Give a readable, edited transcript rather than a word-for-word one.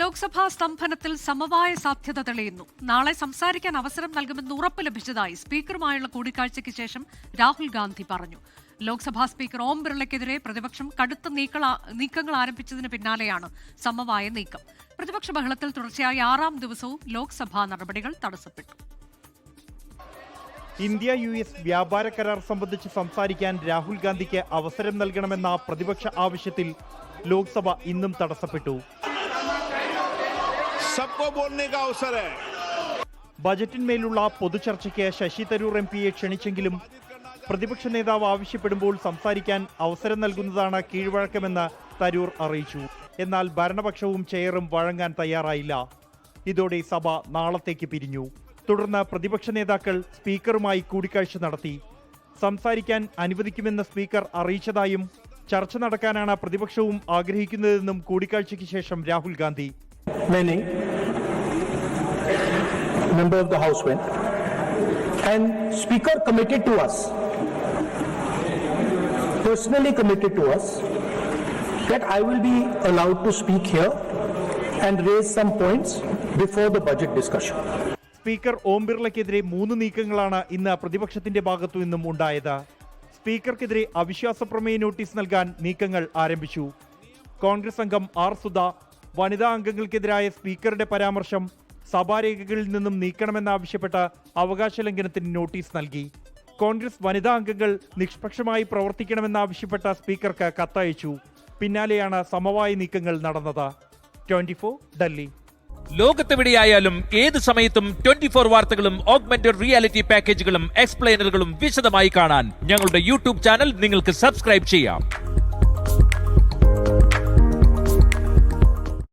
ലോക്സഭാ സ്തംഭനത്തിൽ സമവായ സാധ്യത തെളിയുന്നു. നാളെ സംസാരിക്കാൻ അവസരം നൽകുമെന്ന് ഉറപ്പ് ലഭിച്ചതായി സ്പീക്കറുമായുള്ള കൂടിക്കാഴ്ചയ്ക്ക് ശേഷം രാഹുൽ ഗാന്ധി പറഞ്ഞു. ലോക്സഭാ സ്പീക്കർ ഓം ബിർളയ്ക്കെതിരെ പ്രതിപക്ഷം കടുത്ത നീക്കങ്ങൾ ആരംഭിച്ചതിന് പിന്നാലെയാണ് സമവായ നീക്കം. പ്രതിപക്ഷ ബഹളത്തിൽ തുടർച്ചയായി 6ാം ദിവസവും ലോക്സഭാ നടപടികൾ തടസ്സപ്പെട്ടു. ഇന്ത്യ US വ്യാപാര കരാർ സംബന്ധിച്ച് സംസാരിക്കാൻ രാഹുൽ ഗാന്ധിക്ക് അവസരം നൽകണമെന്ന പ്രതിപക്ഷ ആവശ്യത്തിൽ ലോക്സഭ ഇന്നും തടസ്സപ്പെട്ടു. ബജറ്റിന്മേലുള്ള പൊതുചർച്ചയ്ക്ക് ശശി തരൂർ MPയെ ക്ഷണിച്ചെങ്കിലും പ്രതിപക്ഷ നേതാവ് ആവശ്യപ്പെടുമ്പോൾ സംസാരിക്കാൻ അവസരം നൽകുന്നതാണ് കീഴ്വഴക്കമെന്ന് തരൂർ അറിയിച്ചു. എന്നാൽ ഭരണപക്ഷവും ചെയറും വഴങ്ങാൻ തയ്യാറായില്ല. ഇതോടെ സഭ നാളത്തേക്ക് പിരിഞ്ഞു. തുടർന്ന് പ്രതിപക്ഷ നേതാക്കൾ സ്പീക്കറുമായി കൂടിക്കാഴ്ച നടത്തി. സംസാരിക്കാൻ അനുവദിക്കുമെന്ന് സ്പീക്കർ അറിയിച്ചതായും ചർച്ച നടക്കാനാണ് പ്രതിപക്ഷവും ആഗ്രഹിക്കുന്നതെന്നും കൂടിക്കാഴ്ചയ്ക്ക് ശേഷം Rahul Gandhi. Many member of the House went, and Speaker committed to us, personally committed to us, that I will be allowed to speak here and raise some points before the budget discussion. Speaker Om ബിർളയ്ക്കെതിരെ 3 നീക്കങ്ങളാണ് ഇന്ന് പ്രതിപക്ഷത്തിന്റെ ഭാഗത്തു നിന്നും ഉണ്ടായത്. സ്പീക്കർക്കെതിരെ അവിശ്വാസ പ്രമേയ notice നൽകാൻ നീക്കങ്ങൾ ആരംഭിച്ചു. കോൺഗ്രസ് അംഗം R. സുധ വനിതാ അംഗങ്ങൾക്കെതിരായ സ്പീക്കറുടെ പരാമർശം സഭാരേഖകളിൽ നിന്നും നീക്കണമെന്നാവശ്യപ്പെട്ട് അവകാശ ലംഘനത്തിന് നോട്ടീസ് നൽകി. കോൺഗ്രസ് വനിതാ അംഗങ്ങൾ നിഷ്പക്ഷമായി പ്രവർത്തിക്കണമെന്നാവശ്യപ്പെട്ട സ്പീക്കർക്ക് കത്തയച്ചു. പിന്നാലെയാണ് സമവായ നീക്കങ്ങൾ നടന്നത്. 24 ഡൽഹി. ലോകത്തെവിടെയായാലും ഏത് സമയത്തും 24 വാർത്തകളും ഓഗ്മെന്റഡ് റിയാലിറ്റി പാക്കേജുകളും എക്സ്പ്ലെയിനറുകളും വിശദമായി കാണാൻ ഞങ്ങളുടെ യൂട്യൂബ് ചാനൽ നിങ്ങൾക്ക് സബ്സ്ക്രൈബ് ചെയ്യാം.